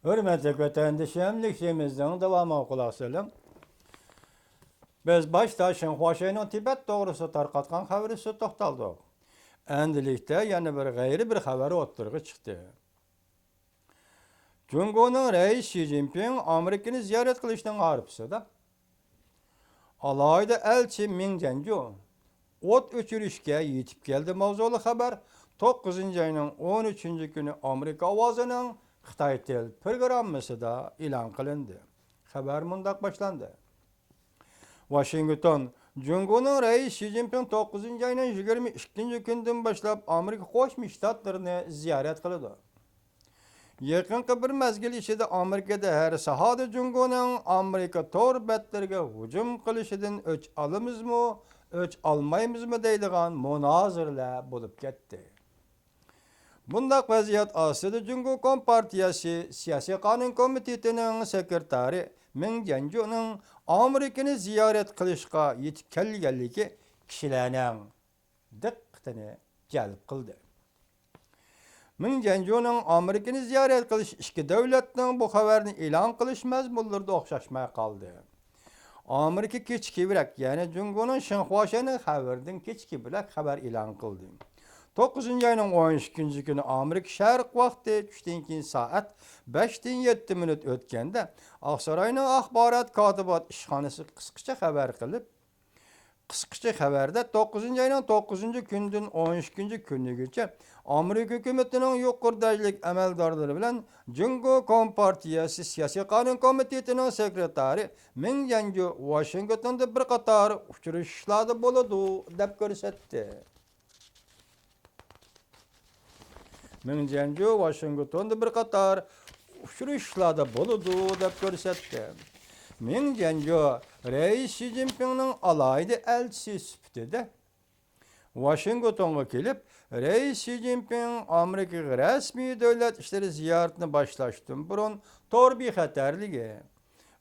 Hürmetli vatandaşım, lüksemizden devamı kulak söyleyin. Biz başta Şinhuaşi'nin Tibet doğrusu tarqatkan xabarisi toxtaldık. Endilikte yani bir gayri bir xabari o'ttirg'i chiqdi. Jungo'nun reis Xi Jinping Amerikani ziyorat qilishdan arifsida. Alayda elchi Ming Jianju o't o'chirishga yetib keldi mavzuli xabar 9-ayning 13-kuni Amerika ovozining Xitoy til programmasida e'lon qilindi. Xabar mundaq boshlandi. Washington Jungo'nun reis Xi Jinping 9-ayning 22-kundan boshlab Amerika Qo'shma Shtatlarini ziyorat qiladi. Yaqinqi bir mezgil ichida Amerikada har sahada Jungo'ning Amerika tor betlariga hujum qilishidan o'ch olamizmi, o'ch olmaymizmi deydigan munozaralar bo'lib ketdi. Bundaq vaziyat ostida Jungo Kompartiyasi Siyosiy qonun komitetining sekretari Ming Jianjuning Amerikani ziyorat qilishga yetib kelganligi kishilarning diqqatini jalb qildi. Ming Jianjuning Amerikani ziyorat qilish ikki davlatning bu xabarni e'lon qilish mazmunlarida o'xshashmay qoldi. Amerika kechkiroq, ya'ni Jungoning Xinhuaxining xabaridan kechkiroq xabar e'lon qildi. 9-ayning 12-kuni Amerika Sharq vaqti tushdan keyin soat 5:07 o'tganda Oqsaroyning axborot kotibat ishxonasi qisqacha xabar qilib, qisqacha xabarda 9-ayning 9-kundan 12-kunigacha Amerika hukumatining yuqoridagi amaldorlari bilan Jungo Kompartiyasi Siyosiy qonun komitetining sekretari Ming Jianju Washingtonda bir qator uchrashishlarda bo'ladi deb ko'rsatdi. Ming Jianju Washingtonda bir qator uchrashishlarda bo'ladi deb ko'rsatdi. Ming Jianju reis Xi Jinpingning alayda elchisi sifatida Washingtonga kelib, reis Xi Jinping Amerika rasmiy davlat ishlari ziyoratini boshlashdan burun tor bexatarligi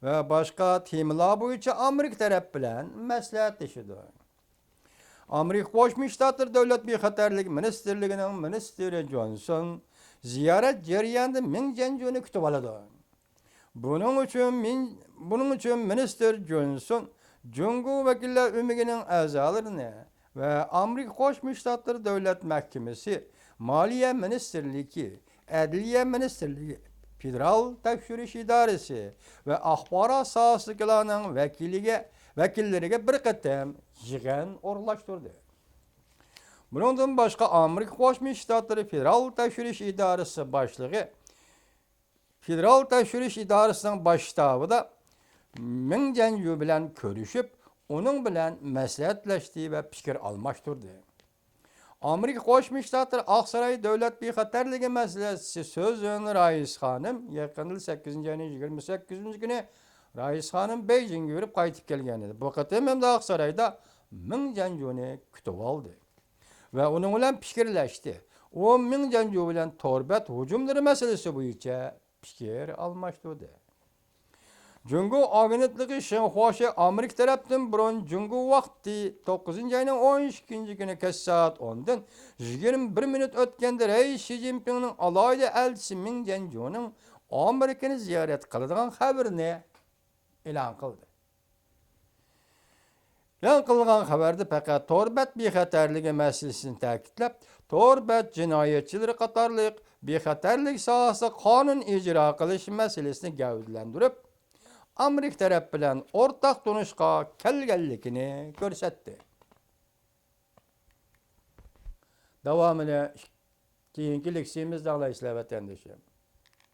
va boshqa temalar bo'yicha Amerika taraf bilan maslahatlashdi. Amerika Qo'shma Shtatlar davlat bexatarligi ministerligining ministri Johnson ziyorat jarayonida Ming Jianjuni kutib oladi. Buning uchun minister Johnson Jungo vakillar umigining a'zolarini va Amerika Qo'shma Shtatlar davlat mahkamasi, Moliya ministerligi, Adliya ministerligi, Federal tekshirish idorasi va axborot sohasining vakillariga bir qatam yig'in o'rlashtirdi. Bundan boshqa Amerika Qo'shma Shtatlari Federal tekshirish idorasi boshlig'i Federal tekshirish idorasining bosh shtabida Ming Jianju bilan ko'rishib, uning bilan maslahatlashdi va fikr almashtirdi. Amerika Qo'shma Shtatlari Oqsaroy davlat bexatarligi masalasida so'zini Rais xonim yaqinda 8-ayning 28-kuni Rais xonim Beijingga yurib qaytib kelgan edi. Bu qatam ham Oqsaroyda Ming Jianjuni kutib oldi va uning bilan fikrlashdi. U Ming Jianju bilan torbat hujumlari masalasi bo'yicha fikr almashtirdi. Jungo agentligi Xinhuaxi Amerika tarafdan burun Jungo vaqti 9-ayning 12-kuni kech soat 10dan 21 minut o'tganda reis Xi Jinpingning alayda elchisi Ming Jianjuning Amerikani ziyorat qiladigan xabarini e'lon qildi. E'lon qilgan xabarda faqat torbat bexatarligi masalasini ta'kidlab, torbat jinoyatchilari qatorliq bexatarlik sohasida qonun ijro qilish masalasini gavdalantirib, Amerika taraf bilan o'rtaq tunishga kelganligini ko'rsatdi. Davomini keyingi leksiyamizda anglaysizlar vatandoshlar.